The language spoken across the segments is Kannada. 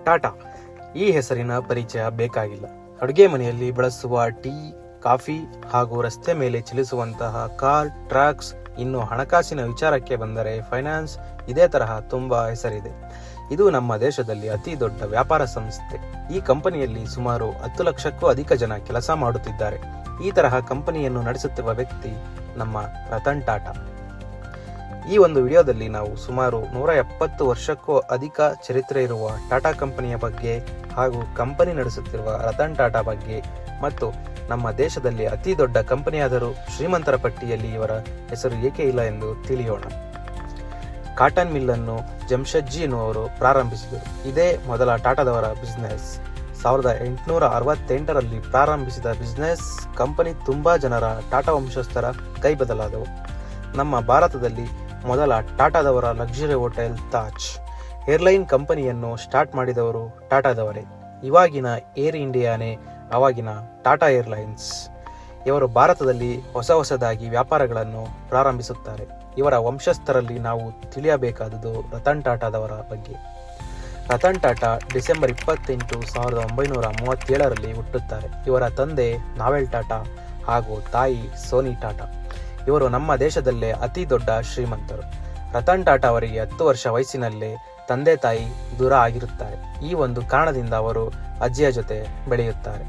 ಟಾಟಾ ಈ ಹೆಸರಿನ ಪರಿಚಯ ಬೇಕಾಗಿಲ್ಲ. ಅಡುಗೆ ಮನೆಯಲ್ಲಿ ಬಳಸುವ ಟೀ, ಕಾಫಿ ಹಾಗೂ ರಸ್ತೆ ಮೇಲೆ ಚಲಿಸುವಂತಹ ಕಾರ್, ಟ್ರಕ್ಸ್, ಇನ್ನು ಹಣಕಾಸಿನ ವಿಚಾರಕ್ಕೆ ಬಂದರೆ ಫೈನಾನ್ಸ್, ಇದೇ ತರಹ ತುಂಬಾ ಹೆಸರಿದೆ. ಇದು ನಮ್ಮ ದೇಶದಲ್ಲಿ ಅತಿ ದೊಡ್ಡ ವ್ಯಾಪಾರ ಸಂಸ್ಥೆ. ಈ ಕಂಪನಿಯಲ್ಲಿ ಸುಮಾರು 10 ಲಕ್ಷಕ್ಕೂ ಅಧಿಕ ಜನ ಕೆಲಸ ಮಾಡುತ್ತಿದ್ದಾರೆ. ಈ ತರಹ ಕಂಪನಿಯನ್ನು ನಡೆಸುತ್ತಿರುವ ವ್ಯಕ್ತಿ ನಮ್ಮ ರತನ್ ಟಾಟಾ. ಈ ಒಂದು ವಿಡಿಯೋದಲ್ಲಿ ನಾವು ಸುಮಾರು 170 ವರ್ಷಕ್ಕೂ ಅಧಿಕ ಚರಿತ್ರೆ ಇರುವ ಟಾಟಾ ಕಂಪನಿಯ ಬಗ್ಗೆ ಹಾಗೂ ಕಂಪನಿ ನಡೆಸುತ್ತಿರುವ ರತನ್ ಟಾಟಾ ಬಗ್ಗೆ ಮತ್ತು ನಮ್ಮ ದೇಶದಲ್ಲಿ ಅತಿ ದೊಡ್ಡ ಕಂಪನಿಯಾದರೂ ಶ್ರೀಮಂತರ ಪಟ್ಟಿಯಲ್ಲಿ ಇವರ ಹೆಸರು ಏಕೆ ಇಲ್ಲ ಎಂದು ತಿಳಿಯೋಣ. ಕಾಟನ್ ಮಿಲ್ ಅನ್ನು ಜಮ್ಶೆಡ್ಜಿ ಎನ್ನುವರು ಪ್ರಾರಂಭಿಸಿದರು. ಇದೇ ಮೊದಲ ಟಾಟಾದವರ ಬಿಸಿನೆಸ್. 1868ರಲ್ಲಿ ಪ್ರಾರಂಭಿಸಿದ ಬಿಸಿನೆಸ್ ಕಂಪನಿ ತುಂಬಾ ಜನರ ಟಾಟಾ ವಂಶಸ್ಥರ ಕೈ ಬದಲಾದವು. ನಮ್ಮ ಭಾರತದಲ್ಲಿ ಮೊದಲ ಟಾಟಾದವರ ಲಕ್ಸುರಿ ಹೋಟೆಲ್ ತಾಜ್. ಏರ್ಲೈನ್ ಕಂಪನಿಯನ್ನು ಸ್ಟಾರ್ಟ್ ಮಾಡಿದವರು ಟಾಟಾದವರೇ. ಇವಾಗಿನ ಏರ್ ಇಂಡಿಯಾನೇ ಆವಾಗಿನ ಟಾಟಾ ಏರ್ಲೈನ್ಸ್. ಇವರು ಭಾರತದಲ್ಲಿ ಹೊಸದಾಗಿ ವ್ಯಾಪಾರಗಳನ್ನು ಪ್ರಾರಂಭಿಸುತ್ತಾರೆ. ಇವರ ವಂಶಸ್ಥರಲ್ಲಿ ನಾವು ತಿಳಿಯಬೇಕಾದುದು ರತನ್ ಟಾಟಾದವರ ಬಗ್ಗೆ. ರತನ್ ಟಾಟಾ ಡಿಸೆಂಬರ್ 28, 1937ರಲ್ಲಿ ಹುಟ್ಟುತ್ತಾರೆ. ಇವರ ತಂದೆ ನಾವೆಲ್ ಟಾಟಾ ಹಾಗೂ ತಾಯಿ ಸೋನಿ ಟಾಟಾ. ಇವರು ನಮ್ಮ ದೇಶದಲ್ಲೇ ಅತಿ ದೊಡ್ಡ ಶ್ರೀಮಂತರು. ರತನ್ ಟಾಟಾ ಅವರಿಗೆ 10 ವರ್ಷ ವಯಸ್ಸಿನಲ್ಲೇ ತಂದೆ ತಾಯಿ ದೂರ ಆಗಿರುತ್ತಾರೆ. ಈ ಒಂದು ಕಾರಣದಿಂದ ಅವರು ಅಜ್ಜಿಯ ಜೊತೆ ಬೆಳೆಯುತ್ತಾರೆ.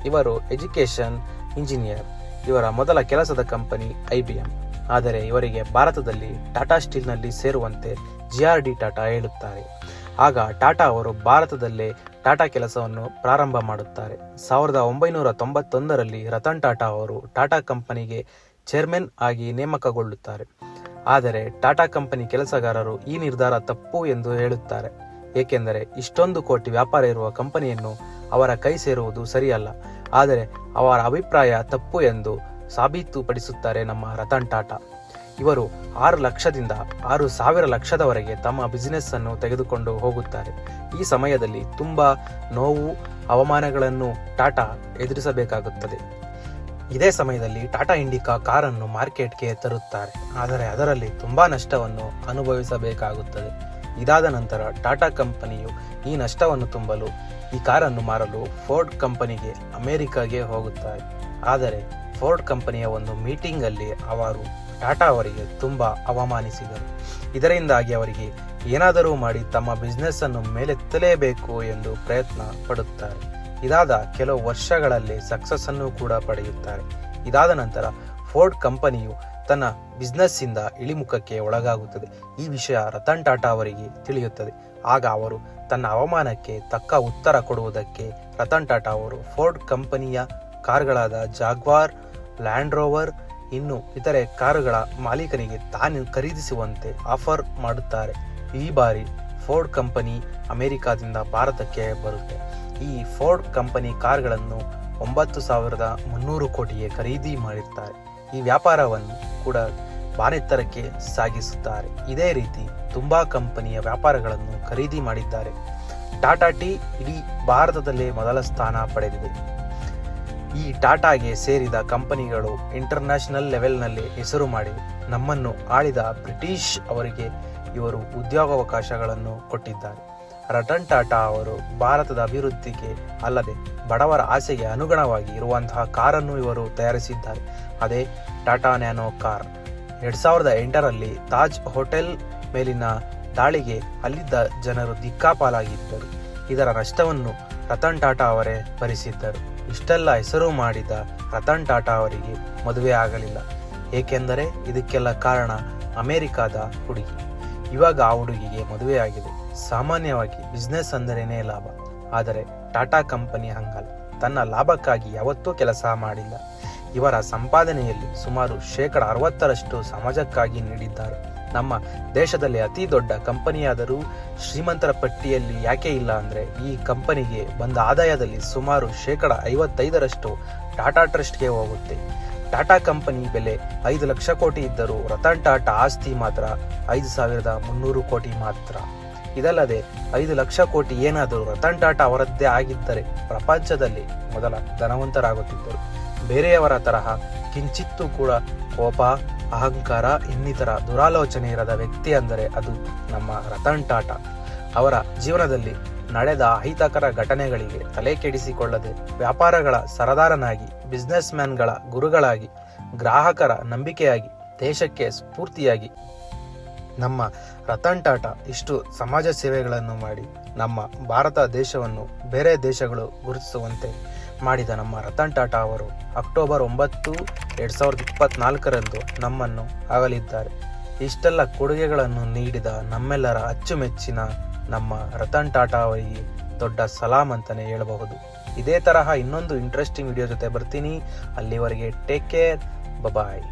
ಇವರು ಎಜುಕೇಷನ್ ಇಂಜಿನಿಯರ್. ಇವರ ಮೊದಲ ಕೆಲಸದ ಕಂಪನಿ IBM. ಆದರೆ ಇವರಿಗೆ ಭಾರತದಲ್ಲಿ ಟಾಟಾ ಸ್ಟೀಲ್ನಲ್ಲಿ ಸೇರುವಂತೆ GRD ಟಾಟಾ ಹೇಳುತ್ತಾರೆ. ಆಗ ಟಾಟಾ ಅವರು ಭಾರತದಲ್ಲೇ ಟಾಟಾ ಕೆಲಸವನ್ನು ಪ್ರಾರಂಭ ಮಾಡುತ್ತಾರೆ. 1991ರಲ್ಲಿ ರತನ್ ಟಾಟಾ ಅವರು ಟಾಟಾ ಕಂಪನಿಗೆ ಚೇರ್ಮನ್ ಆಗಿ ನೇಮಕಗೊಳ್ಳುತ್ತಾರೆ. ಆದರೆ ಟಾಟಾ ಕಂಪನಿ ಕೆಲಸಗಾರರು ಈ ನಿರ್ಧಾರ ತಪ್ಪು ಎಂದು ಹೇಳುತ್ತಾರೆ. ಏಕೆಂದರೆ ಇಷ್ಟೊಂದು ಕೋಟಿ ವ್ಯಾಪಾರ ಇರುವ ಕಂಪನಿಯನ್ನು ಅವರ ಕೈ ಸೇರುವುದು ಸರಿಯಲ್ಲ. ಆದರೆ ಅವರ ಅಭಿಪ್ರಾಯ ತಪ್ಪು ಎಂದು ಸಾಬೀತುಪಡಿಸುತ್ತಾರೆ ನಮ್ಮ ರತನ್ ಟಾಟಾ. ಇವರು 6 ಲಕ್ಷದಿಂದ 6,000 ಲಕ್ಷದವರೆಗೆ ತಮ್ಮ ಬಿಸಿನೆಸ್ ಅನ್ನು ತೆಗೆದುಕೊಂಡು ಹೋಗುತ್ತಾರೆ. ಈ ಸಮಯದಲ್ಲಿ ತುಂಬಾ ನೋವು, ಅವಮಾನಗಳನ್ನು ಟಾಟಾ ಎದುರಿಸಬೇಕಾಗುತ್ತದೆ. ಇದೇ ಸಮಯದಲ್ಲಿ ಟಾಟಾ ಇಂಡಿಕಾ ಕಾರನ್ನು ಮಾರ್ಕೆಟ್ಗೆ ತರುತ್ತಾರೆ. ಆದರೆ ಅದರಲ್ಲಿ ತುಂಬಾ ನಷ್ಟವನ್ನು ಅನುಭವಿಸಬೇಕಾಗುತ್ತದೆ. ಇದಾದ ನಂತರ ಟಾಟಾ ಕಂಪನಿಯು ಈ ನಷ್ಟವನ್ನು ತುಂಬಲು ಈ ಕಾರನ್ನು ಮಾರಲು ಫೋರ್ಡ್ ಕಂಪನಿಗೆ ಅಮೆರಿಕಾಗೆ ಹೋಗುತ್ತಾರೆ. ಆದರೆ ಫೋರ್ಡ್ ಕಂಪನಿಯ ಒಂದು ಮೀಟಿಂಗ್ ಅಲ್ಲಿ ಅವರು ಟಾಟಾ ಅವರಿಗೆ ತುಂಬಾ ಅವಮಾನಿಸಿದರು. ಇದರಿಂದಾಗಿ ಅವರಿಗೆ ಏನಾದರೂ ಮಾಡಿ ತಮ್ಮ ಬಿಸ್ನೆಸ್ ಅನ್ನು ಮೇಲೆತ್ತಲೇಬೇಕು ಎಂದು ಪ್ರಯತ್ನ ಪಡುತ್ತಾರೆ. ಇದಾದ ಕೆಲವು ವರ್ಷಗಳಲ್ಲಿ ಸಕ್ಸಸ್ ಅನ್ನು ಕೂಡ ಪಡೆಯುತ್ತಾರೆ. ಇದಾದ ನಂತರ ಫೋರ್ಡ್ ಕಂಪನಿಯು ತನ್ನ ಬಿಸ್ನೆಸ್ ಇಂದ ಇಳಿಮುಖಕ್ಕೆ ಒಳಗಾಗುತ್ತದೆ. ಈ ವಿಷಯ ರತನ್ ಟಾಟಾ ಅವರಿಗೆ ತಿಳಿಯುತ್ತದೆ. ಆಗ ಅವರು ತನ್ನ ಅವಮಾನಕ್ಕೆ ತಕ್ಕ ಉತ್ತರ ಕೊಡುವುದಕ್ಕೆ ರತನ್ ಟಾಟಾ ಅವರು ಫೋರ್ಡ್ ಕಂಪನಿಯ ಕಾರ್ಗಳಾದ ಜಾಗ್ವಾರ್, ಲ್ಯಾಂಡ್ ರೋವರ್, ಇನ್ನು ಇತರೆ ಕಾರುಗಳ ಮಾಲೀಕನಿಗೆ ತಾನು ಖರೀದಿಸುವಂತೆ ಆಫರ್ ಮಾಡುತ್ತಾರೆ. ಈ ಬಾರಿ ಫೋರ್ಡ್ ಕಂಪನಿ ಅಮೆರಿಕಾದಿಂದ ಭಾರತಕ್ಕೆ ಬರುತ್ತೆ. ಈ ಫೋರ್ಡ್ ಕಂಪನಿ ಕಾರ್ಗಳನ್ನು 9,300 ಕೋಟಿಗೆ ಖರೀದಿ ಮಾಡಿರ್ತಾರೆ. ಈ ವ್ಯಾಪಾರವನ್ನು ಕೂಡ ಬಾನೆತ್ತರಕ್ಕೆ ಸಾಗಿಸುತ್ತಾರೆ. ಇದೇ ರೀತಿ ತುಂಬಾ ಕಂಪನಿಯ ವ್ಯಾಪಾರಗಳನ್ನು ಖರೀದಿ ಮಾಡಿದ್ದಾರೆ. ಟಾಟಾ ಟೀ ಇಡೀ ಭಾರತದಲ್ಲೇ ಮೊದಲ ಸ್ಥಾನ ಪಡೆದಿದೆ. ಈ ಟಾಟಾಗೆ ಸೇರಿದ ಕಂಪನಿಗಳು ಇಂಟರ್ನ್ಯಾಷನಲ್ ಲೆವೆಲ್ನಲ್ಲಿ ಹೆಸರು ಮಾಡಿವೆ. ನಮ್ಮನ್ನು ಆಳಿದ ಬ್ರಿಟಿಷ್ ಅವರಿಗೆ ಇವರು ಉದ್ಯೋಗಾವಕಾಶಗಳನ್ನು ಕೊಟ್ಟಿದ್ದಾರೆ. ರತನ್ ಟಾಟಾ ಅವರು ಭಾರತದ ಅಭಿವೃದ್ಧಿಗೆ ಅಲ್ಲದೆ ಬಡವರ ಆಸೆಗೆ ಅನುಗುಣವಾಗಿ ಇರುವಂತಹ ಕಾರನ್ನು ಇವರು ತಯಾರಿಸಿದ್ದಾರೆ. ಅದೇ ಟಾಟಾ ನ್ಯಾನೋ ಕಾರ್. 2008ರಲ್ಲಿ ತಾಜ್ ಹೋಟೆಲ್ ಮೇಲಿನ ದಾಳಿಗೆ ಅಲ್ಲಿದ್ದ ಜನರು ದಿಕ್ಕಾಪಾಲಾಗಿದ್ದರು. ಇದರ ನಷ್ಟವನ್ನು ರತನ್ ಟಾಟಾ ಅವರೇ ಭರಿಸಿದ್ದರು. ಇಷ್ಟೆಲ್ಲ ಹೆಸರು ಮಾಡಿದ ರತನ್ ಟಾಟಾ ಅವರಿಗೆ ಮದುವೆ ಆಗಲಿಲ್ಲ. ಏಕೆಂದರೆ ಇದಕ್ಕೆಲ್ಲ ಕಾರಣ ಅಮೆರಿಕಾದ ಹುಡುಗಿ. ಇವಾಗ ಆ ಹುಡುಗಿಗೆ ಮದುವೆ ಆಗಿದೆ. ಸಾಮಾನ್ಯವಾಗಿ ಬಿಸ್ನೆಸ್ ಅಂದರೇನೇ ಲಾಭ. ಆದರೆ ಟಾಟಾ ಕಂಪನಿ ಹಂಗಲ್ಲ. ತನ್ನ ಲಾಭಕ್ಕಾಗಿ ಯಾವತ್ತೂ ಕೆಲಸ ಮಾಡಿಲ್ಲ. ಇವರ ಸಂಪಾದನೆಯಲ್ಲಿ ಸುಮಾರು 60% ಸಮಾಜಕ್ಕಾಗಿ ನೀಡಿದ್ದಾರೆ. ನಮ್ಮ ದೇಶದಲ್ಲಿ ಅತಿ ದೊಡ್ಡ ಕಂಪನಿಯಾದರೂ ಶ್ರೀಮಂತರ ಪಟ್ಟಿಯಲ್ಲಿ ಯಾಕೆ ಇಲ್ಲ ಅಂದರೆ ಈ ಕಂಪನಿಗೆ ಬಂದ ಆದಾಯದಲ್ಲಿ ಸುಮಾರು 55% ಟಾಟಾ ಟ್ರಸ್ಟ್ಗೆ ಹೋಗುತ್ತೆ. ಟಾಟಾ ಕಂಪನಿ ಬೆಲೆ 5 ಲಕ್ಷ ಕೋಟಿ ಇದ್ದರೂ ರತನ್ ಟಾಟಾ ಆಸ್ತಿ ಮಾತ್ರ 5,300 ಕೋಟಿ ಮಾತ್ರ. ಇದಲ್ಲದೆ 5 ಲಕ್ಷ ಕೋಟಿ ಏನಾದರೂ ರತನ್ ಟಾಟಾ ಅವರದ್ದೇ ಆಗಿದ್ದರೆ ಪ್ರಪಂಚದಲ್ಲಿ ಮೊದಲ ಧನವಂತರಾಗುತ್ತಿದ್ದರು. ಬೇರೆಯವರ ತರಹ ಕಿಂಚಿತ್ತೂ ಕೂಡ ಕೋಪ, ಅಹಂಕಾರ ಇನ್ನಿತರ ದುರಾಲೋಚನೆ ಇರದ ವ್ಯಕ್ತಿ ಅಂದರೆ ಅದು ನಮ್ಮ ರತನ್ ಟಾಟಾ. ಅವರ ಜೀವನದಲ್ಲಿ ನಡೆದ ಅಹಿತಕರ ಘಟನೆಗಳಿಗೆ ತಲೆ ಕೆಡಿಸಿಕೊಳ್ಳದೆ ವ್ಯಾಪಾರಗಳ ಸರದಾರನಾಗಿ, ಬಿಸ್ನೆಸ್ ಮ್ಯಾನ್ಗಳ ಗುರುಗಳಾಗಿ, ಗ್ರಾಹಕರ ನಂಬಿಕೆಯಾಗಿ, ದೇಶಕ್ಕೆ ಸ್ಫೂರ್ತಿಯಾಗಿ ನಮ್ಮ ರತನ್ ಟಾಟಾ ಇಷ್ಟು ಸಮಾಜ ಸೇವೆಗಳನ್ನು ಮಾಡಿ ನಮ್ಮ ಭಾರತ ದೇಶವನ್ನು ಬೇರೆ ದೇಶಗಳು ಗುರುತಿಸುವಂತೆ ಮಾಡಿದ ನಮ್ಮ ರತನ್ ಟಾಟಾ ಅವರು ಅಕ್ಟೋಬರ್ 9, 2024 ನಮ್ಮನ್ನು ಅಗಲಿದ್ದಾರೆ. ಇಷ್ಟೆಲ್ಲ ಕೊಡುಗೆಗಳನ್ನು ನೀಡಿದ ನಮ್ಮೆಲ್ಲರ ಅಚ್ಚುಮೆಚ್ಚಿನ ನಮ್ಮ ರತನ್ ಟಾಟಾ ಅವರಿಗೆ ದೊಡ್ಡ ಸಲಾಂ ಅಂತಲೇ ಹೇಳಬಹುದು. ಇದೇ ತರಹ ಇನ್ನೊಂದು ಇಂಟ್ರೆಸ್ಟಿಂಗ್ ವಿಡಿಯೋ ಜೊತೆ ಬರ್ತೀನಿ. ಅಲ್ಲಿವರೆಗೆ ಟೇಕ್ ಕೇರ್, ಬಾಯ್.